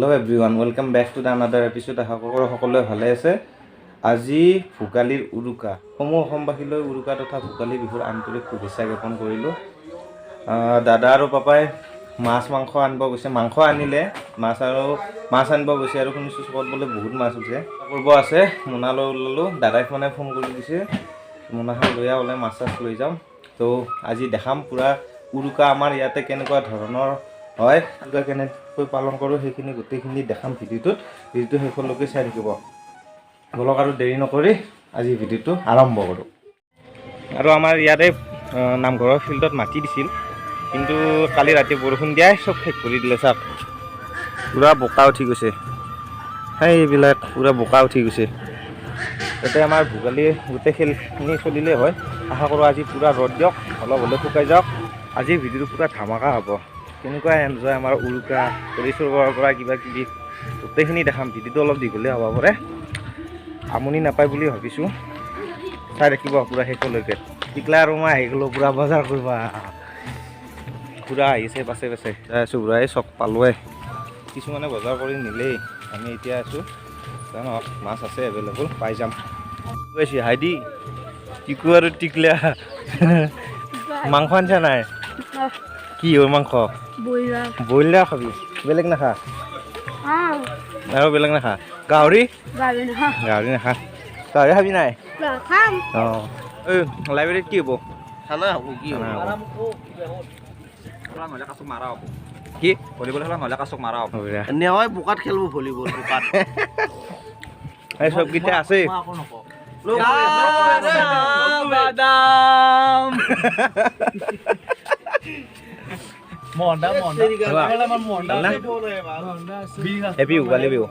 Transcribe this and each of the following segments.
Hello everyone, welcome back to the another episode. আশা কৰোঁ সকলোৱে ভালে আছে। আজি ভোগালীৰ উৰুকা সমূহ অসমবাসীলৈ উৰুকা তথা ভোগালী বিহুৰ আন্তৰিক শুভেচ্ছা জ্ঞাপন কৰিলোঁ। দাদা আৰু পাপাই মাছ মাংস আনিব গৈছে, মাংস আনিলে, মাছ আনিব গৈছে আৰু শুনিছোঁ চকত বোলে বহুত মাছ হৈছে। কৰিব আছে মোনা লৈ ওলালোঁ, দাদাই মানে ফোন কৰি দিছে মোনাখন লৈ ওলাই মাছ চাছ লৈ যাম। তো আজি দেখাম পুৰা উৰুকা আমাৰ ইয়াতে কেনেকুৱা ধৰণৰ হয়, উৰুকা কেনেকৈ পালন কৰোঁ সেইখিনি গোটেইখিনি দেখাম ভিডিঅ'টো শেষলৈকে চাই থাকিব। বলক আৰু দেৰি নকৰি আজি ভিডিঅ'টো আৰম্ভ কৰোঁ। আৰু আমাৰ ইয়াতে নামঘৰৰ ফিল্ডত মাটি দিছিল, কিন্তু কালি ৰাতি বৰষুণ দিয়াই চব শেষ কৰি দিলে। চাওক পূৰা বোকা উঠি গৈছে, সেইবিলাক পূৰা বোকা উঠি গৈছে। তাতে আমাৰ ভোগালী গোটেই খেলখিনি চলিলেই হয়। আশা কৰোঁ আজি পূৰা ৰ'দ দিয়ক, অলপ হ'লে শুকাই যাওক। আজিৰ ভিডিঅ'টো পূৰা ধামাকা হ'ব। কেনেকুৱা এনজয় আমাৰ উৰুকা পৰিচৰৰ পৰা কিবা কিবি গোটেইখিনি দেখাম। ভিডিঅ'টো অলপ দীঘলীয়া হ'ব পাৰে, আমনি নাপায় বুলি ভাবিছোঁ। চাই ৰাখিব পূৰা শেষলৈকে। টিকলা আৰু মই আহি গ'লোঁ পূৰা বজাৰ কৰিব, পূৰা আহিছে পাছে পাছে যাই আছোঁ। পূৰাই চক পালোৱে, কিছুমানে বজাৰ কৰি নিলেই, আমি এতিয়া আছোঁ জানক মাছ আছে এভেইলেবল, পাই যাম। কৈছে হাইদি টিকু আৰু টিকলা মাংস আনছা নাই? কি হ'ল মাংস? ব্ৰইলাৰ খাবি, বেলেগ নাখা? আৰু বেলেগ নাখা? গাহৰি নাখা? গাহৰি খাবি নাই? অঁ, এই লাইব্ৰেৰীত কি হ'ব? খানা হ'ব। কি হ'ব? মাৰা হ'ব। কি ভলীবল খেলা নহ'লে কাচক মাৰা হ'ব। নেৱাই বোকাত খেলিব ভলীবল বোকাত। এই চবকেইটা আছে। হেপী ভোগালী বিহু।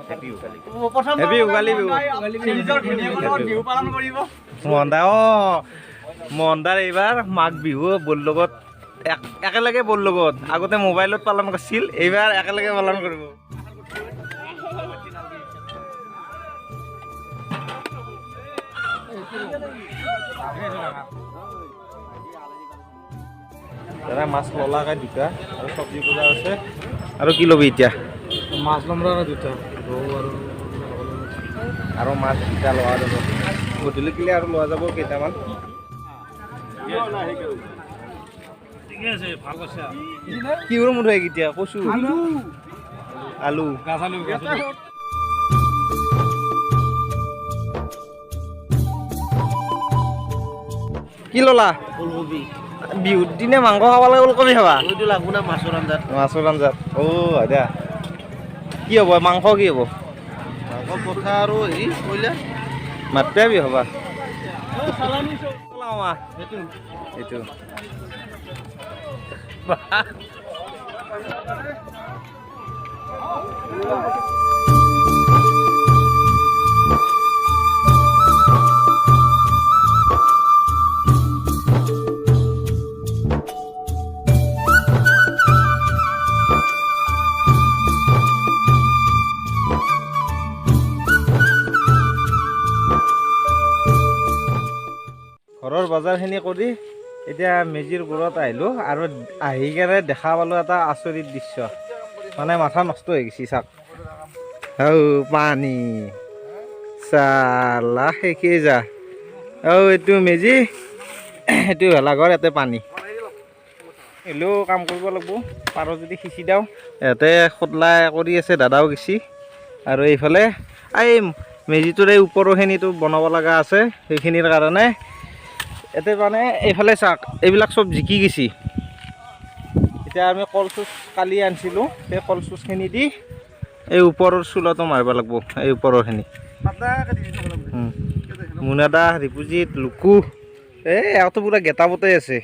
মহনদাৰ এইবাৰ মাঘ বিহু বৰ লগত একেলগে বৰ লগত, আগতে মোবাইলত পালন কৰিছিল, এইবাৰ একেলগে পালন কৰিব। দাদা মাছ ললাকে দুটা আৰু চব্জি বজাৰ আছে। আৰু কি ল'বি এতিয়া? মাছ ল'ম দুটা আৰু মাছ দুটা লোৱা যাব। গধূলি কিলে আৰু লোৱা যাব কেইটামান। কিহৰ মুঠ হয় এতিয়া? কচু, আলু। কি ললা? ফুলকবি। বিহুৰ দিনে মাংস খাব লাগে, ওলকবি খাবা? লাগব না মাছৰ আঞ্জাত। মাছৰ আঞ্জাত অ' আদা কি হ'ব? মাংস কি হ'ব? মাংস পঠা আৰু হেৰি কইলা মাতবে বি হ'বা। এইটো ঘৰৰ বজাৰখিনি কৰি এতিয়া মেজিৰ ঘৰত আহিলোঁ, আৰু আহি কেনে দেখা পালোঁ এটা আচৰিত দৃশ্য, মানে মাথা নষ্ট হৈ গৈছে। চাওক পানী চালা শেষেই যা। এইটো মেজি, এইটো ভেলাঘৰ, ইয়াতে পানী হ'লেও কাম কৰিব লাগিব। পাৰ যদি সিঁচি দিওঁ। ইয়াতে খোদলা কৰি আছে, দাদাও গেছি। আৰু এইফালে এই মেজিটোৰ এই ওপৰৰখিনিটো বনাব লগা আছে, সেইখিনিৰ কাৰণে ইয়াতে মানে এইফালে চাওক এইবিলাক চব জিকি গৈছি। এতিয়া আমি কলচুচ কালি আনিছিলোঁ, সেই কলচুচখিনি দি এই ওপৰৰ চোলাটো মাৰিব লাগিব। এই ওপৰৰখিনি মুনাদা, ৰিপুজিত, লুকু, এওঁতো পূৰা গেটাবতে আছে,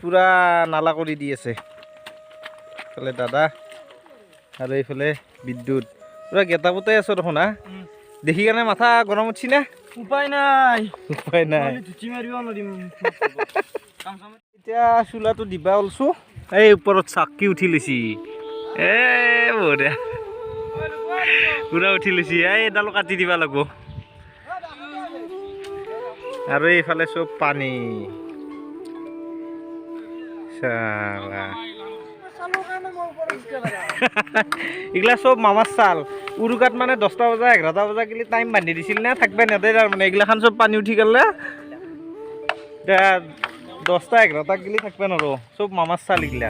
পূৰা নালা কৰি দি আছে। এইফালে দাদা আৰু এইফালে বিদ্যুৎ, পূৰা গেটাবতে আছো দেখোন। দেখি কাৰণে মাথা গৰম উঠছি না? উপায় নাই। এতিয়া চোলাটো দিবা ওলছো, এই ওপৰত চাকি উঠি লৈছি। বঢ়িয়া পূৰা উঠি লৈছি। এইডালো কাটি দিবা লাগিব। আৰু এইফালে চব পানী। চালা এইগিলা চব মামাৰ চাল উৰুকাত মানে 10টা বজা 11টা বজা গেলি টাইম বান্ধি দিছিল না থাকবা নেদে তাৰমানে এইগিলাখান চব পানী উঠি গ'লে এতিয়া 10টা 11টা গেলি থাকবা নৰো চব মামাৰ চাল এইগিলা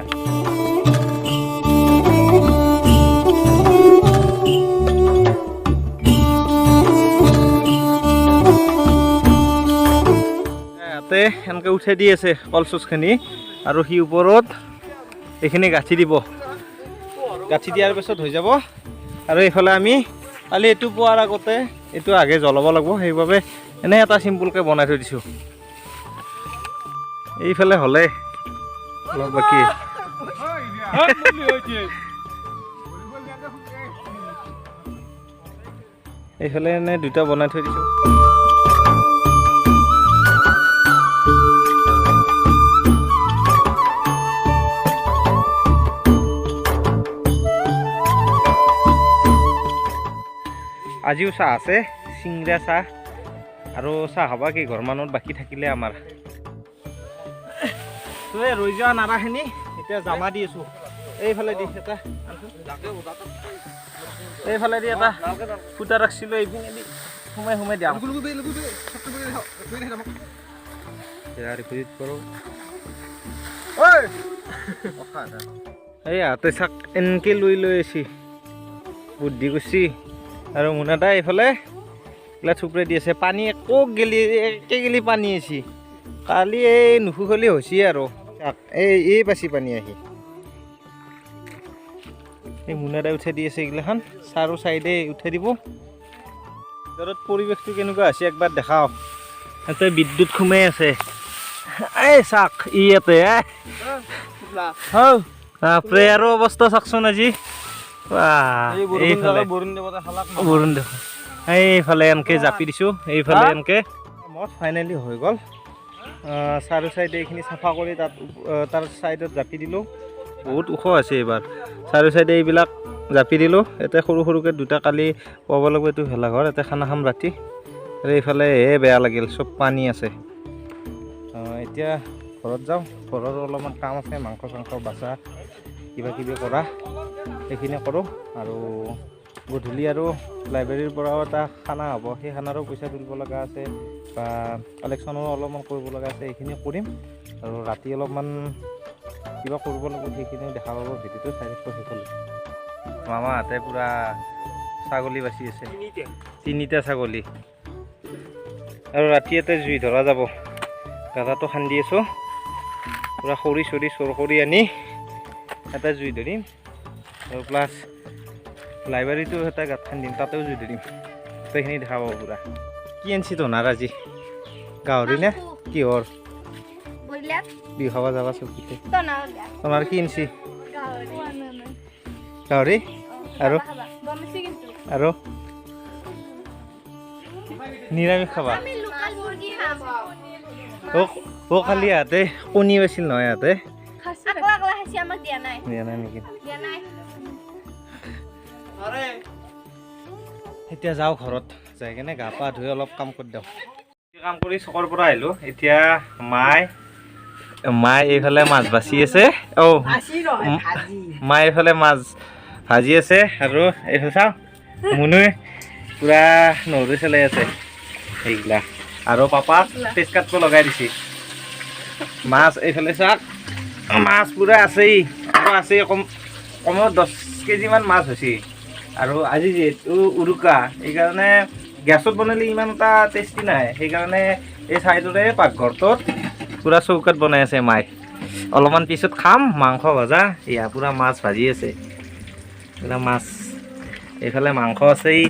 ইয়াতে এনেকৈ উঠাই দি আছে কলচুচখিনি আৰু সি ওপৰত এইখিনি গাঁঠি দিব গাঁঠি দিয়াৰ পিছত হৈ যাব আৰু এইফালে আমি কালি এইটো পোৱাৰ আগতে এইটো আগে জ্বলাব লাগিব সেইবাবে এনে এটা চিম্পুলকৈ বনাই থৈ দিছোঁ এইফালে হ'লে অলপ বাকী এইফালে এনে দুটা বনাই থৈ দিছোঁ আজিও চাহ আছে চিংৰা চাহ আৰু চাহ খাবা কি ঘৰ মানুহত বাকী থাকিলে আমাৰ ৰৈ যোৱা নাৰাখিনি এতিয়া জমা দি আছোঁ এইফালে দি এটা এইফালে দি এটা ফুটা ৰাখিছিলোঁ এইপিনে দি সোমাই সোমাই দিয়া এই হাতে চাক এনেকৈ লৈ লৈ আছি বুদ্ধি কৰিছি আৰু মুনাদা এইফালে এইগিলা থুপৰাই দি আছে পানী একো গেলি একে গেলি পানী আছি কালি এই নুশুখলি হৈছে আৰু এই পাছি পানী আহি এই মুনাদাই উঠাই দি আছে এইগিলাখান চাৰো চাইডে উঠাই দিব ভিতৰত পৰিৱেশটো কেনেকুৱা হৈছে একবাৰ দেখাওক ইয়াতে বিদ্যুৎ সোমাই আছে এই চাক ইয়াতে প্ৰেয়াৰৰ অৱস্থা চাকচোন আজি বৰষুণ দেখো এইফালে এনেকৈ জাপি দিছোঁ এইফালে এনেকৈ মত ফাইনেলি হৈ গ'ল চাৰু চাইডে এইখিনি চাফা কৰি তাত তাৰ চাইডত জাপি দিলোঁ বহুত ওখ আছে এইবাৰ চাৰু চাইডে এইবিলাক জাপি দিলোঁ ইয়াতে সৰু সৰুকৈ দুটা কালি পাব লাগিব এইটো ভেলাঘৰ ইয়াতে খানা খাম ৰাতি আৰু এইফালে বেয়া লাগিল চব পানী আছে এতিয়া ঘৰত যাওঁ ঘৰৰ অলপমান কাম আছে মাংস চাংস বাচা কিবা কিবি কৰা সেইখিনি কৰোঁ আৰু গধূলি আৰু লাইব্ৰেৰীৰ পৰাও এটা খানা হ'ব সেই খানাৰো পইচা তুলিব লগা আছে বা কালেকশ্যনো অলপমান কৰিব লগা আছে এইখিনি কৰিম আৰু ৰাতি অলপমান কিবা কৰিব লাগিব সেইখিনিও দেখা পাব ভিডিঅ'টো চাই থাকিব সেইফালে মামাহঁতে পূৰা ছাগলী বাচি আছে তিনিটা ছাগলী আৰু ৰাতি ইয়াতে জুই ধৰা যাব গাঁতাটো খান্দি আছোঁ পূৰা খৰি চৰি চোৰ কৰি আনি এটা জুই ধৰিম আৰু প্লাছ লাইব্ৰেৰীটো এটা গাঁত খান্দিম তাতেও জুই ধৰিম গোটেইখিনি দেখা পাব পূৰা কি আনিছি তোনাৰ আজি গাহৰি নে কিহৰ বিহু খাব যাবা চকীতে তোনাৰ কি আনিছি গাহৰি আৰু আৰু নিৰামিষ খাবা অ' খালি ইয়াতে কণী পাইছিল নহয় ইয়াতে দিয়া নাই নেকি এতিয়া যাওঁ ঘৰত যাই কিনে গা পা ধুই অলপ কাম কৰি দিওঁ কাম কৰি চকৰ পৰা আহিলোঁ এতিয়া মায়ে এইফালে মাছ বাচি আছে মায়ে এইফালে মাছ ভাজি আছে আৰু এইফালে চাওঁ মুনুৱে পূৰা নহৰু চলাই আছে সেইগিলা আৰু পাপাক তেজকাতটো লগাই দিছে মাছ এইফালে চাওক মাছ পূৰা আছেই আৰু আছেই কমেও 10 কেজিমান মাছ হৈছে আৰু আজি যিহেতু উৰুকা সেইকাৰণে গেছত বনালে ইমান এটা টেষ্টি নাহে সেইকাৰণে এই চাইডৰে পাকঘৰটোত পূৰা চৌকাত বনাই আছে মায়ে অলপমান পিছত খাম মাংস ভজা এয়া পূৰা মাছ ভাজি আছে পূৰা মাছ এইফালে মাংস আছেই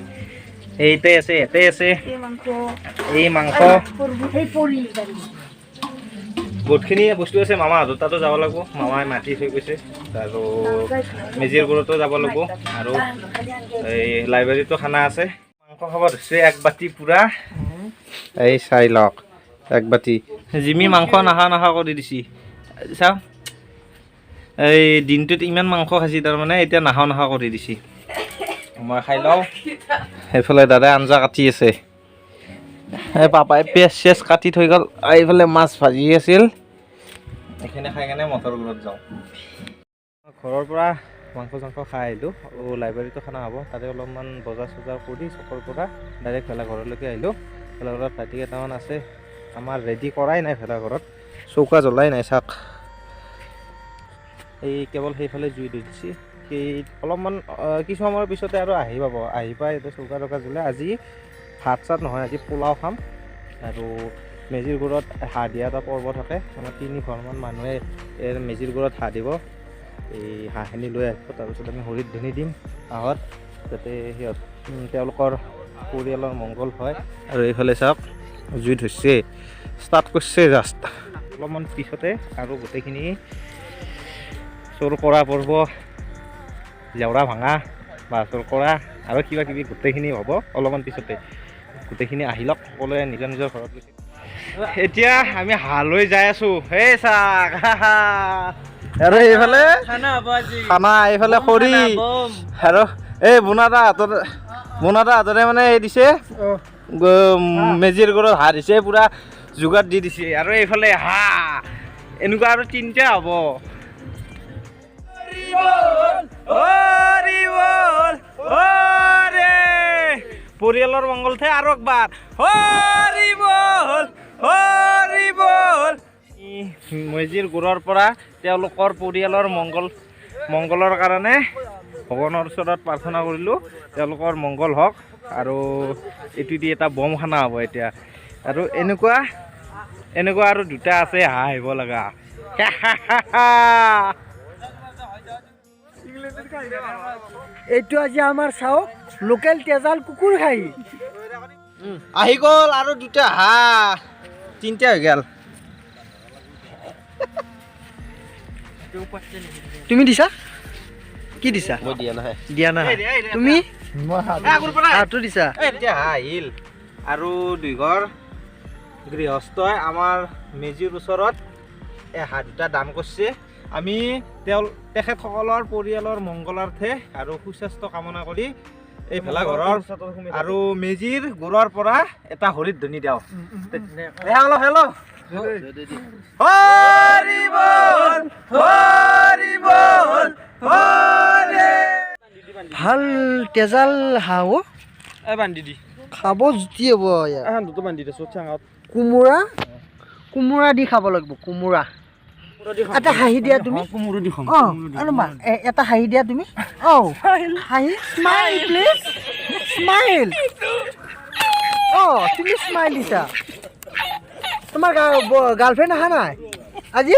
এইতে আছে ইয়াতে আছে এই মাংস বহুতখিনি বস্তু আছে মামাহঁতৰ তাতো যাব লাগিব মামাই মাতি থৈ গৈছে আৰু মেজিৰ ঘৰতো যাব লাগিব আৰু এই লাইব্ৰেৰীতো খানা আছে মাংস খাব ধৰিছে এক বাতি পূৰা এই চাই লওক এক বাতি জিমি মাংস নাখা কৰি দিছি চাওঁ এই দিনটোত ইমান মাংস খাইছি তাৰমানে এতিয়া নাখা কৰি দিছি মই খাই লওঁ সেইফালে দাদাই আঞ্জা কাটি আছে এই পাপাই পিঁয়াজ চিয়াজ কাটি থৈ গ'ল এইফালে মাছ ভাজি আছিল এইখিনি খাই কেনে মটৰ ঘৰত যাওঁ ঘৰৰ পৰা মাংস চাংস খাই আহিলোঁ লাইব্ৰেৰীতো খানা হ'ব তাতে অলপমান বজাৰ চজাৰ কৰি চকৰ পৰা ডাইৰেক্ট ভেলাঘৰলৈকে আহিলোঁ ভেলাঘৰত ভাইটি কেইটামান আছে আমাৰ ৰেডি কৰাই নাই ভেলাঘৰত চৌকা জ্বলাই নাই চাওক এই কেৱল সেইফালে জুই দিছে সেই অলপমান কিছু সময়ৰ পিছতে আৰু আহি পাই এতিয়া চৌকা টৌকা জ্বলাই আজি ভাত চাত নহয় আজি পোলাও খাম আৰু মেজিৰ গুৰত হাঁহ দিয়া এটা পৰ্ব থাকে আমাৰ 3 ঘৰমান মানুহে মেজিৰ গুৰত হাঁহ দিব এই হাঁহখিনি লৈ আহিব তাৰপিছত আমি হৰিত ধুনি দিম হাঁহত যাতে তেওঁলোকৰ পৰিয়ালৰ মংগল হয় আৰু এইফালে চাওক জুই ধৰিছে ষ্টাৰ্ট কৰিছে জাষ্ট অলপমান পিছতে আৰু গোটেইখিনি চোৰ কৰা পৰ্ব জেওৰা ভাঙা বা চোৰ কৰা আৰু কিবা কিবি গোটেইখিনি হ'ব অলপমান পিছতে গোটেইখিনি আহি লওক সকলোৱে নিজৰ নিজৰ ঘৰত গৈছে এতিয়া আমি হালৈ যাই আছোঁ সেই চাক আৰু এইফালে খানা এইফালে খৰি আৰু এই বোনাদা হাতৰে মানে এই দিছে মেজিৰ ঘৰত হাঁহ দিছে পুৰা যোগাৰ দি দিছে আৰু এইফালে হাঁহ এনেকুৱা আৰু 3টা হ'ব পৰিয়ালৰ মংগল থে আৰু একবাৰ হৰি বল হৰি বল মেজিৰ গুৰৰ পৰা তেওঁলোকৰ পৰিয়ালৰ মংগলৰ কাৰণে ভগৱানৰ ওচৰত প্ৰাৰ্থনা কৰিলোঁ তেওঁলোকৰ মংগল হওক আৰু এইটো দি এটা বম খানা হ'ব এতিয়া আৰু এনেকুৱা আৰু 2টা আছে হাঁহ আহিব লগা এইটো আজি আমাৰ চাওক লোকেল তেজাল কুকুৰ খাই আহি গ'ল আৰু 2টা হাঁহ 3টা হৈ গ'ল তুমি দিছা কি দিছা মই দিয়া নাই তুমি হাঁহটো দিছা এতিয়া হাঁহ আহিল আৰু 2 ঘৰ গৃহস্থই আমাৰ মেজিৰ ওচৰত এই হাঁহ 2টা দান কৰিছে আমি তেখেতসকলৰ পৰিয়ালৰ মংগলাৰ্থে আৰু সুস্বাস্থ্য কামনা কৰি এই ভেলাঘৰৰ আৰু মেজিৰ গুৰৰ পৰা এটা হৰিত ধনি দিওঁ হেল্ল' হৰি বল হৰি বল ভাল তেজাল হাঁহ বান্ধি দি খাব জুতি হ'ব দুটো বান্ধি দিছো চাঙত কোমোৰা দি খাব লাগিব কোমোৰা এটা হাঁহি দিয়া তুমি এটা হাঁহি দিয়া তুমি হাঁহি স্মাইল প্লিজ স্মাইল তুমি স্মাইল দিছা তোমাৰ গাৰ্লফ্ৰেণ্ড অহা নাই আজি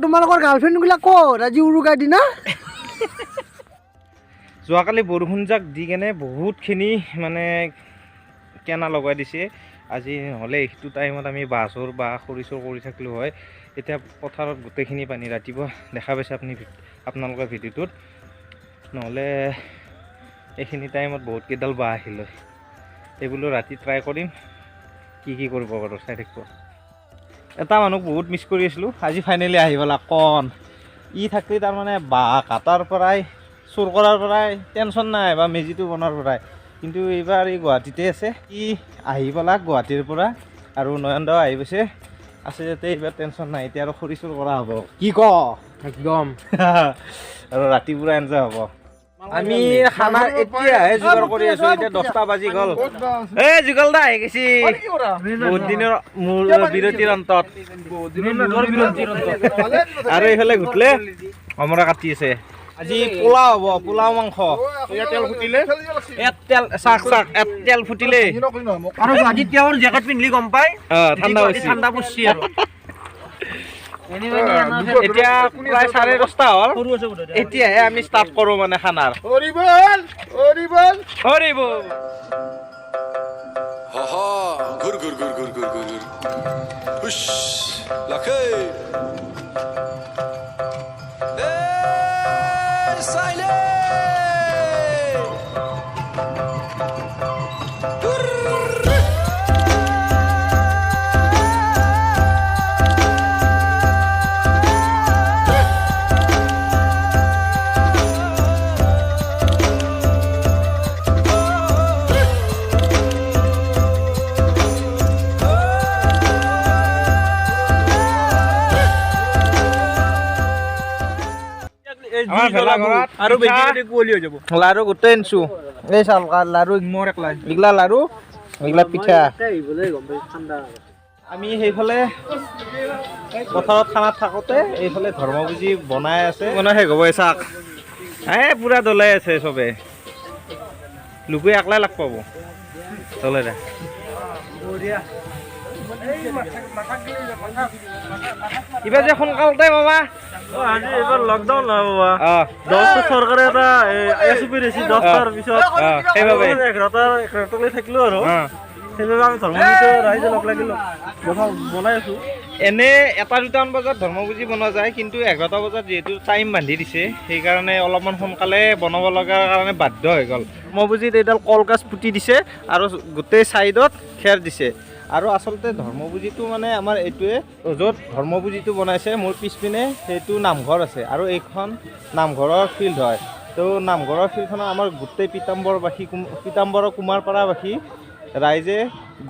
তোমালোকৰ গাৰ্লফ্ৰেণ্ডবিলাক ক'ত আজি উৰুকাৰ দিনা যোৱাকালি বৰষুণ জাক দি কেনে বহুতখিনি মানে কেনা লগাই দিছে আজি নহ'লে এইটো টাইমত আমি বাছৰ বা খৰি চোৰ কৰি থাকিলোঁ হয় এতিয়া পথাৰত গোটেইখিনি পানী ৰাতিপুৱা দেখা পাইছে আপোনালোকৰ ভিডিঅ'টোত নহ'লে এইখিনি টাইমত বহুত কেইডাল বাঁহ আহিল হয় এইবোলো ৰাতি ট্ৰাই কৰিম কি কৰিব পাৰোঁ চাই থাকিব এটা মানুহক বহুত মিছ কৰি আছিলোঁ আজি ফাইনেলি আহি পেলা কণ ই থাকি তাৰমানে বাঁহ কাটাৰ পৰাই চোৰ কৰাৰ পৰাই টেনশ্যন নাই বা মেজিটো বনোৱাৰ পৰাই কিন্তু এইবাৰ এই গুৱাহাটীতে আছে ই আহি পেলা গুৱাহাটীৰ পৰা আৰু নয়নদাও আহি গৈছে আছে যাতে এইবাৰ টেনশ্যন নাই এতিয়া আৰু খৰি চোৰ কৰা হ'ব কি ক একদম আৰু ৰাতি পুৰা এনজয় হ'ব আমি খানাৰ এতিয়াহে যোগাৰ কৰি আছোঁ এতিয়া 10টা বাজি গ'ল এই যুগল দা আহি গৈছি বহুত দিনৰ মোৰ বিৰতিৰ অন্তত আৰু এইফালে ঘুটলে অমৰা কাটি আছে আজি পোলাও হ'ব পোলাও মাংস তেল ফুটিলে তেল ফুটিলে আৰু আজি তেওঁৰ জেকেট পিন্ধলি গম পাই ঠাণ্ডা পৰছি আৰু এতিয়া প্ৰায় 10:30 হ'ল এতিয়াহে আমি ষ্টাৰ্ট কৰোঁ মানে খানাৰ হৰি বল ঘুৰ ঘুৰ ঘুৰ ঘুৰ ঘুৰ ঘুৰ হুশ লাখে ভেলাঘৰত আৰু বেছি কুঁৱলী হৈ যাব লাৰু গোটেই আনিছোঁ এই চাউল লাৰু মোৰ একলাই এইগিলা লাৰু এইগিলা পিঠা আমি সেইফালে পথাৰত খানাত থাকোঁতে এইফালে ধৰ্মভোজী বনাই আছে মানে শেষ হ'ব চাক পূৰা দলাই আছে চবে লোকে একলাই লাগ পাব দলাই দে কিবা যে সোনকালতে বাবা আজি এইবাৰ লকডাউন নহয় বাবা অঁ 10 চৰকাৰে এটা এছপি দিছে 10টাৰ পিছত সেইবাবে 11টালৈ থাকিলো আৰু সেইবাবে আমি ধৰ্মভোজী ৰাইজে লগ লাগিলো বনাই আছো এনে 1-2টামান বজাত ধৰ্মভোজী বনোৱা যায় কিন্তু 11টা বজাত যিহেতু টাইম বান্ধি দিছে সেইকাৰণে অলপমান সোনকালে বনাব লগাৰ কাৰণে বাধ্য হৈ গ'ল ধৰ্মভোজীত এইডাল কলগছ পুতি দিছে আৰু গোটেই ছাইডত খেৰ দিছে আৰু আচলতে ধৰ্মভোজীটো মানে আমাৰ এইটোৱে য'ত ধৰ্মভোজীটো বনাইছে মোৰ পিছপিনে সেইটো নামঘৰ আছে আৰু এইখন নামঘৰৰ ফিল্ড হয় তো নামঘৰৰ ফিল্ডখনত আমাৰ গোটেই পীতাম্বৰ কুমাৰপাৰাবাসী ৰাইজে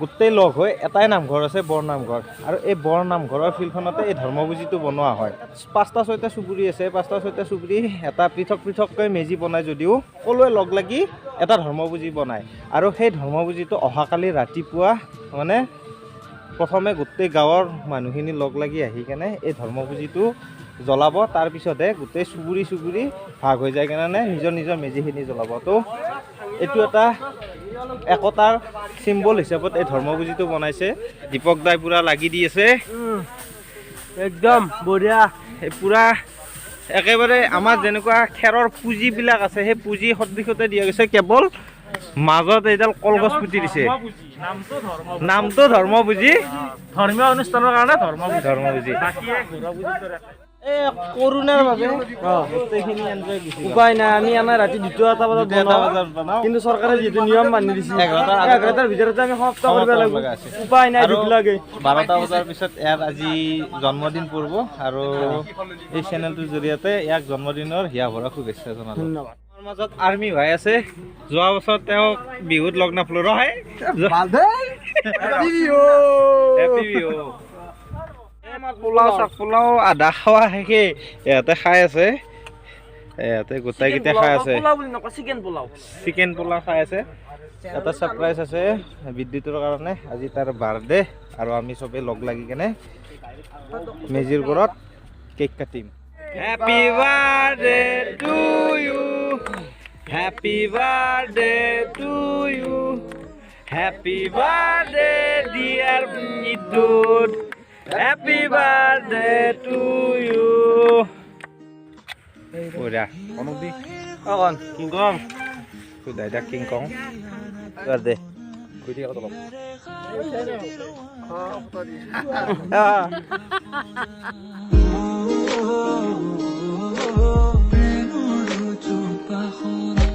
গোটেই লগ হৈ এটাই নামঘৰ আছে বৰ নামঘৰ আৰু এই বৰ নামঘৰৰ ফিল্ডখনতে এই ধৰ্মভোজীটো বনোৱা হয় 5টা-6টা চুবুৰী আছে 5টা-6টা চুবুৰী এটা পৃথককৈ মেজি বনায় যদিও সকলোৱে লগ লাগি এটা ধৰ্মভোজী বনায় আৰু সেই ধৰ্মভোজীটো অহাকালি ৰাতিপুৱা মানে প্ৰথমে গোটেই গাঁৱৰ মানুহখিনি লগ লাগি আহি কেনে এই ধৰ্মভোজীটো জ্বলাব তাৰপিছতহে গোটেই চুবুৰী ভাগ হৈ যায় কাৰণে নিজৰ মেজিখিনি জ্বলাব তো এইটো এটা একতাৰ চিম্বল হিচাপত এই ধৰ্মভোজীটো বনাইছে দীপক দাই পুৰা লাগি দি আছে একদম বঢ়িয়া পুৰা একেবাৰে আমাৰ যেনেকুৱা খেৰৰ পুঁজিবিলাক আছে সেই পুঁজি সদৃশতে দিয়া গৈছে কেৱল মাজত এইডাল কলগছ পুতি দিছে নামটো ধৰ্মভোজী ধৰ্মীয় অনুষ্ঠানৰ কাৰণে ধৰ্মভোজী এই কৰোণাৰ বাবে গোটেইখিনি এনজয় গৈছে উপায় নাই আমি আমাৰ ৰাতি 2-এটা বজাত বনাওঁ কিন্তু চৰকাৰে যিটো নিয়ম মানি দিছে 11টাৰ ভিতৰতে আমি সমাপ্ত কৰিব লাগিব লগা আছে উপায় নাই দুখ লাগে 12টা বজাৰ পিছত ইয়াৰ আজি জন্মদিন পৰিব আৰু এই চেনেলটোৰ জৰিয়তে ইয়াক জন্মদিনৰ হিয়া ভৰা শুভেচ্ছা জনালোঁ ধন্যবাদ আমাৰ মাজত আৰ্মি ভাই আছে যোৱা বছৰ তেওঁ বিহুত লগ নাপালো ৰহে পোলাও আধা খোৱা শেষে ইয়াতে খাই আছে ইয়াতে গোটেইকেইটা খাই আছে চিকেন পোলাও খাই আছে এটা ছাৰপ্ৰাইজ আছে বিদ্যুতৰ কাৰণে আজি তাৰ বাৰ্থডে আৰু আমি চবে লগ লাগি কেনে মেজিৰ ঘৰত কেক কাটিম happy birthday to you happy birthday to you happy birthday dear Bidyut happy birthday to you বঢ়িয়া অনুবি অকণ কিং কং দাদা কিং কং বাৰ্থডে কৈ দিয়া অলপ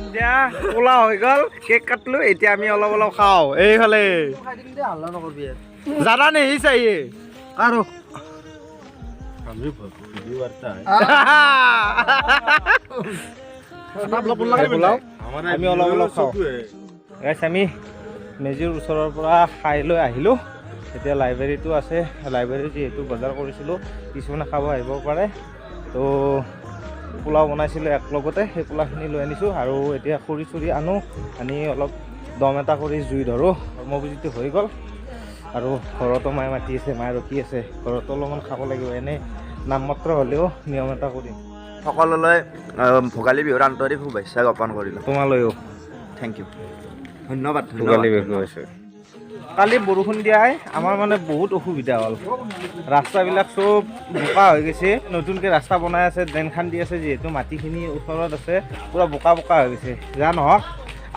এতিয়া পোলাও হৈ গ'ল কেক কাটলো এতিয়া আমি অলপ খাওঁ এইফালে জানা নেহি চাহিয়ে আৰু আমি অলপ খাওঁ আমি মেজিৰ ওচৰৰ পৰা খাই লৈ আহিলোঁ এতিয়া লাইব্ৰেৰীটো আছে লাইব্ৰেৰী যিহেতু বজাৰ কৰিছিলোঁ কিছুমানে খাব আহিব পাৰে তো পোলাও বনাইছিলোঁ একলগতে সেই পোলাওখিনি লৈ আনিছোঁ আৰু এতিয়া খৰি চৰি আনি অলপ দম এটা কৰি জুই ধৰোঁ ধৰ্মভোজীটো হৈ গ'ল আৰু ঘৰতো মায়ে মাতি আছে মায়ে ৰখি আছে ঘৰতো অলপমান খাব লাগিব এনেই নামমাত্ৰ হ'লেও নিয়ম এটা কৰিম সকলোলৈ ভোগালী বিহুৰ আন্তৰিক শুভেচ্ছা জ্ঞাপন কৰিলোঁ তোমালৈও থেংক ইউ ধন্যবাদ ভোগালী বিহু হৈছে কালি বৰষুণ দিয়াই আমাৰ মানে বহুত অসুবিধা হ'ল ৰাস্তাবিলাক চব বোকা হৈ গৈছে নতুনকৈ ৰাস্তা বনাই আছে ড্ৰেইন খান্দি আছে যিহেতু মাটিখিনি ওচৰত আছে পূৰা বোকা হৈ গৈছে যা নহওক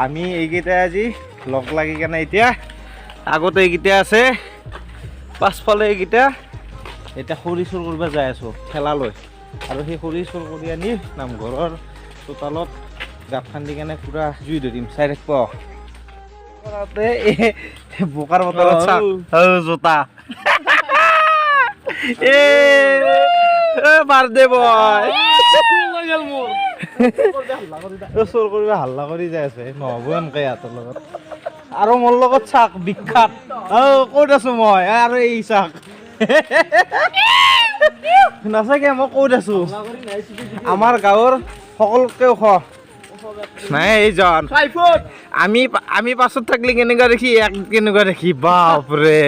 আমি এইকেইটাই আজি লগ লাগি কেনে এতিয়া আগতে এইকেইটা আছে পাছফালে এইকেইটা এতিয়া খৰি চুৰ কৰিব যাই আছোঁ ঠেলা লৈ আৰু সেই খৰি চুৰ কৰি আনি নামঘৰৰ চোতালত গাঁত খান্দি কেনে পূৰা জুই ধৰিম চাই থাকিব বোকাৰ বতৰত জোতা বাৰ্থডে বয় চুৰ কৰিব হাল্লা কৰি যাই আছে নহ'ব এনেকৈ ইহঁতৰ লগত আৰু মোৰ লগত চাক বিখ্যাত ক'ত আছো মই আৰু এই চাক নাচাকে মই ক'ত আছো আমাৰ গাঁৱৰ সকলোতকৈ ওখ নাই এইজন আমি পাছত থাকিলে কেনেকুৱা দেখি কেনেকুৱা দেখি বাপৰে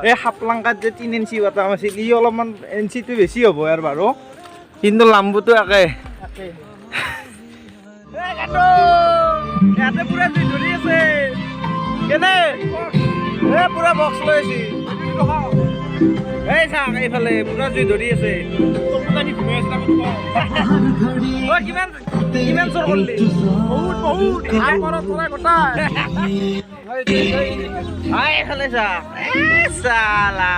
এই সাপলাংকাত যে 3 ইঞ্চি বাটাম আছিল ই অলপমান ইঞ্চিটো বেছি হ'ব ইয়াৰ বাৰু কিন্তু লাম্বুটো একে ইয়াতে পুৰা জুই ধৰি আছে কেনে পুৰা বক্স লৈ আছি এই চাওক এইফালে পুৰা জুই ধৰি আছে কিমান চোৰ কৰিলি বহুত এইফালে চাওক চালা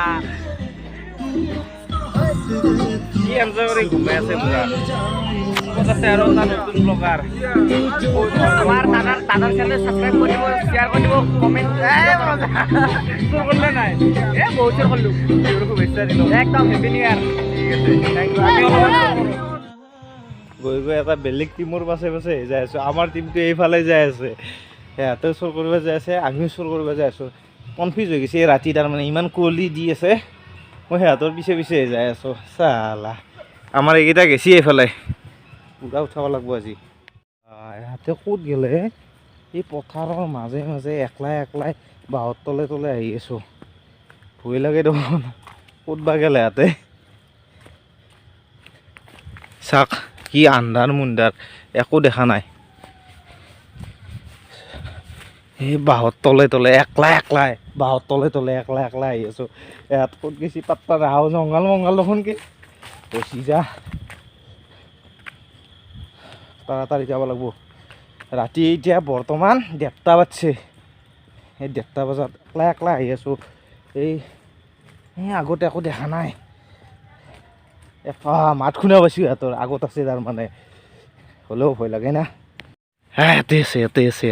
কি এনজয় কৰি ঘুমাই আছে পুৰা আছে আৰু এটা নতুন ব্লগাৰ আমাৰ দাদাৰ চেনেল সাবস্ক্ৰাইব কৰিব শ্বেয়াৰ কৰিব কমেণ্ট চোৰ কৰিলে নাই বহুত চোৰ কৰিলোঁ শুভেচ্ছা দিলোঁ একদম হেপী নিউ ইয়াৰ ঠিক আছে গৈ গৈ এটা বেলেগ টিমৰ পাছে পাছে যাই আছোঁ আমাৰ টিমটো এইফালে যাই আছে সিহঁতেও চোৰ কৰিব যাই আছে আমিও চোৰ কৰিব যাই আছোঁ কনফিউজ হৈ গৈছে ৰাতি তাৰমানে ইমান কুঁৱলী দি আছে মই সিহঁতৰ পিছে পিছে যাই আছোঁ চালা আমাৰ এইকেইটা গেছি এইফালে পুৰা উঠাব লাগিব আজি ইহঁতে ক'ত গ'লে এই পথাৰৰ মাজে মাজে একলাই বাঁহৰ তলে তলে আহি আছোঁ ভয় লাগে দেখোন ক'ত বা গ'লে ইহঁতে চাক কি আন্ধাৰ মুন্ধাৰ একো দেখা নাই এই বাঁহৰ তলে তলে একলাই বাঁহৰ তলে তলে একলাই আহি আছোঁ ইয়াত ক'ত গেছি পাত্তা নাহাও জংঘল দেখোন কি বচি যা তাড়াতাড়ি যাব লাগিব ৰাতি এতিয়া বৰ্তমান 1:30 বাজছে এই 1:30 বজাত একলা আহি আছোঁ এই আগতে একো দেখা নাই মাত শুনা পাইছোঁ সিহঁতৰ আগত আছে তাৰমানে হ'লেও ভয় লাগে না ইয়াতে আছে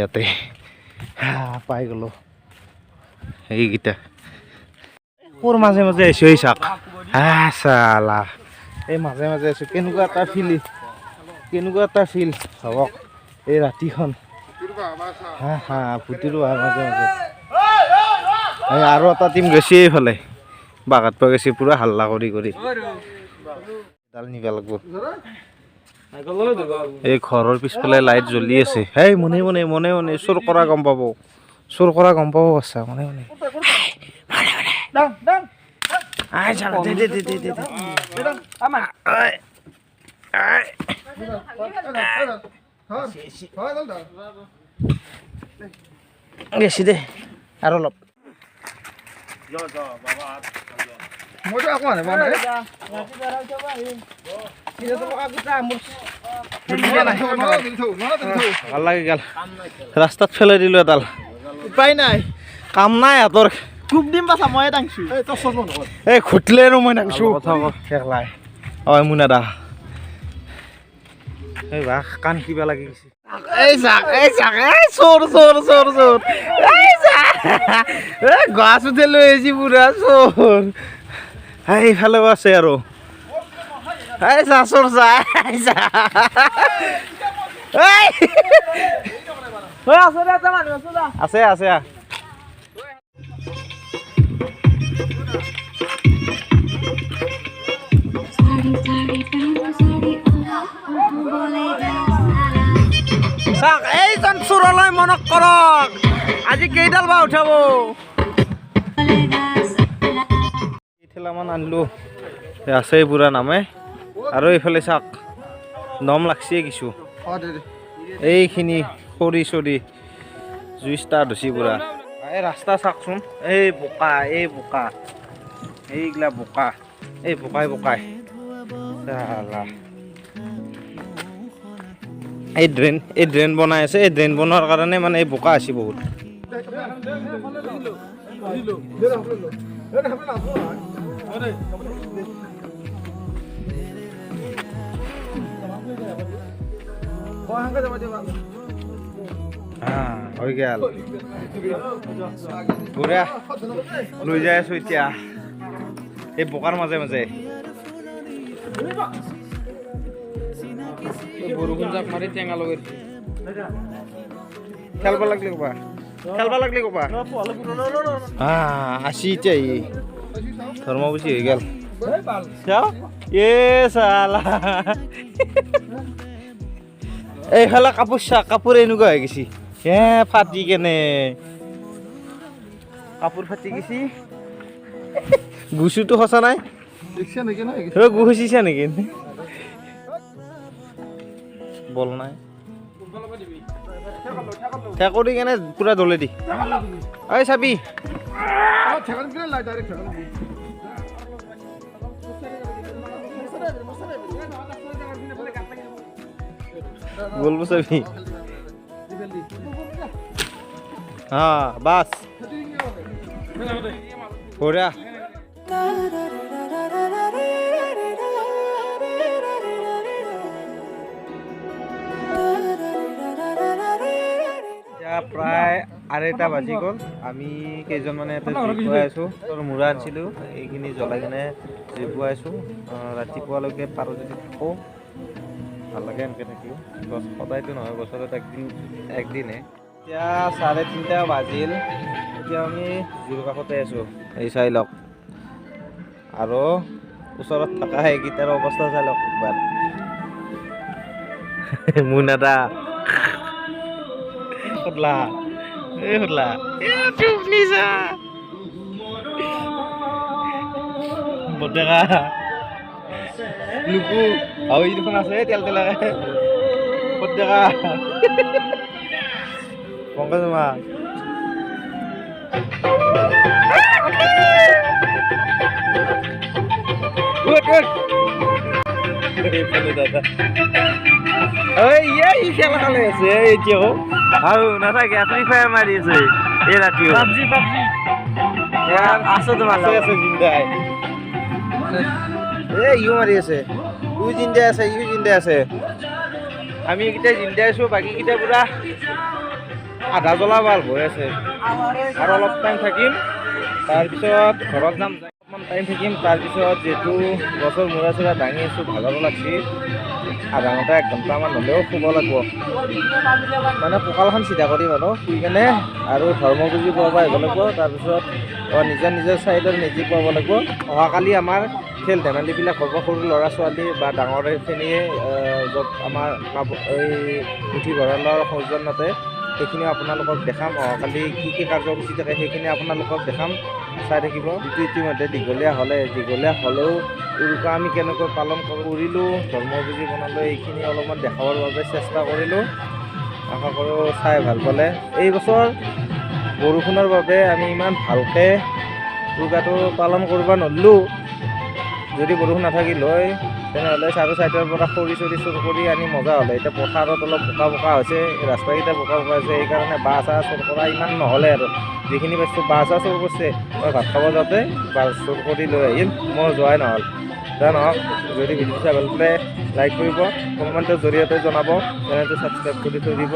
পাই গ'লোঁ এইকেইটা ক'ৰ মাজে মাজে আহিছোঁ এই চাক চালা এই মাজে মাজে আছোঁ কেনেকুৱা এটা ফিল হওক এই ৰাতিখন ফুটিলোঁ মাজে মাজে আৰু এটা টিম গৈছে এইফালে বাগাত পৰা গৈছে পুৰা হাল্লা কৰি ডাল নিব লাগিব এই ঘৰৰ পিছফালে লাইট জ্বলি আছে হেই মনে মনে চোৰ কৰা গম পাব আচ্ছা মনে গেছি দে আৰু অলপ ভাল লাগি গেল ৰাস্তাত ফেলাই দিলোঁ এডাল উপায় নাই কাম নাই সিহঁতৰ খুব দিম পাছা মই দাংছোঁ এই ঘটিলে আৰু মই দাংছোঁ শেষলাই মুনা দা এই বাঘ কাণ কিবা লাগি গৈছে চোৰ গছ উঠে লৈ আহিছি পুৰা চোৰ এইফালেও আছে আৰু চোৰ আছে চাওক এইজন চোৰলৈ মনত কৰক আজি কেইডাল বা উঠাব ঠেলামান আনিলোঁ আছে পুৰা নামে আৰু এইফালে চাওক দম লাগছে কিছু এইখিনি খৰি চৰি জুই ষ্টাৰ্ট হৈছে পুৰা এই ৰাস্তা চাওকচোন এই বোকা এইগিলা বোকা এই বোকাই এই ড্ৰেইন বনাই আছে এই ড্ৰেইন বনোৱাৰ কাৰণে মানে এই বোকা আছে বহুত হৈ গেল পুৰা লৈ যাই আছো এতিয়া এই বোকাৰ মাজে মাজে বৰষুণ জাক মাৰি টেঙা লগাই খেলবা লাগলি কবা আসি এতিয়া ধৰ্মবুচি হৈ গেল এ চালা এইফালে কাপোৰ চা কাপোৰ এনেকুৱা হৈ গৈছে ফাটি কেনে কাপোৰ ফাটি গৈছে গুচুটো সঁচা নাই গুচিছা নেকি বল নাই ঠেকৰি কেনে পুৰা দলে দি ঐ চাবি বলবো চাবি হ্যাঁ বাস ওৰা প্ৰায় 2:30 বাজি গ'ল আমি কেইজনমানে ইয়াতে জুই পুৱাই আছোঁ তোৰ মূৰা আনিছিলোঁ এইখিনি জ্বলাই কিনে জুই পুৱাই আছোঁ ৰাতিপুৱালৈকে পাৰোঁ যদি থাকোঁ ভাল লাগে এনেকৈ থাকিও গছ সদায়তো নহয় বছৰত একদিনে এতিয়া 3:30 বাজিল এতিয়া আমি জুইৰ কাষতে আছোঁ এই চাই লওক আৰু ওচৰত থকা সেইকেইটাৰ অৱস্থা চাই লওক একবাৰ মুনাদা Hudla. Hudla. Ya, cuk Nisa. Bodega. Lugu. Awi itu kan asli tel-tel aja. Bodega. Bongkar semua. Good. Ini dada. Oh iya, siapa kali ya? Jauh. Halo, nasaque Free Fire mari আছে এই রাতিও পাবজি আসো তো ভালো আছে জিন্দাই U মারি আছে U জিন্দা আছে আমি কিটা জিন্দা আছো বাকি কিটা পুরা আধা জ্বলা বাল হৈ আছে আৰু অলপ টাইম থাকিম তাৰপিছত ঘৰত যাম অকমান টাইম থাকিম তাৰপিছত যেটো গছৰ মূৰা চূৰা দাঙি আছো ভাগৰ লাগছি আধা ঘণ্টা 1 ঘণ্টামান হ'লেও শুব লাগিব মানে কঁকালখন চিধা কৰি বাৰু শুই কেনে আৰু ধৰ্মপুঁজি পুৱাব আহিব লাগিব তাৰপিছত নিজৰ চাইডৰ মেজি পুৱাব লাগিব অহাকালি আমাৰ খেল ধেমালিবিলাক হ'ব সৰু ল'ৰা ছোৱালী বা ডাঙৰখিনিয়ে য'ত আমাৰ এই পুথিভঁৰালৰ সৌজন্যতে সেইখিনি আপোনালোকক দেখাম অহাকালি কি কাৰ্যসূচী থাকে সেইখিনি আপোনালোকক দেখাম চাই থাকিব যিটো ইতিমধ্যে দীঘলীয়া হ'লেও উৰুকা আমি কেনেকৈ পালন কৰিলোঁ ধৰ্মপুঁজি বনালোঁ এইখিনি অলপমান দেখাবৰ বাবে চেষ্টা কৰিলোঁ আশা কৰোঁ চাই ভাল পালে এই বছৰ বৰষুণৰ বাবে আমি ইমান ভালকৈ উৰুকাটো পালন কৰিব নোৱাৰিলোঁ যদি বৰষুণ নাথাকিল হয় তেনেহ'লে চাৰু চাইডৰ পৰা খৰি চৰি চুৰ কৰি আনি মজা হ'লে এতিয়া পথাৰত অলপ বোকা হৈছে ৰাস্তাকেইটা বোকা হৈছে সেইকাৰণে বাঁহ চাহ চুৰ কৰা ইমান নহ'লে আৰু যিখিনি পাইছোঁ বাঁহ চাহ চুৰ কৰিছে মই ভাত খাব যাওঁতে বাঁহ চুৰ কৰি লৈ আহিম মই যোৱাই নহ'ল নহওক যদি ভিডিঅ'টো চাই ভাল পালে লাইক কৰিব কমেণ্টৰ জৰিয়তে জনাব চেনেলটো ছাবস্ক্ৰাইব কৰি থৈ দিব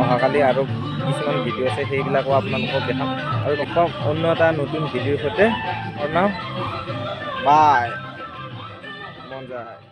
অহাকালি আৰু কিছুমান ভিডিঅ' আছে সেইবিলাকো আপোনালোকক দেখাম আৰু লগ অন্য এটা নতুন ভিডিঅ'ৰ সৈতে বাই মন যায়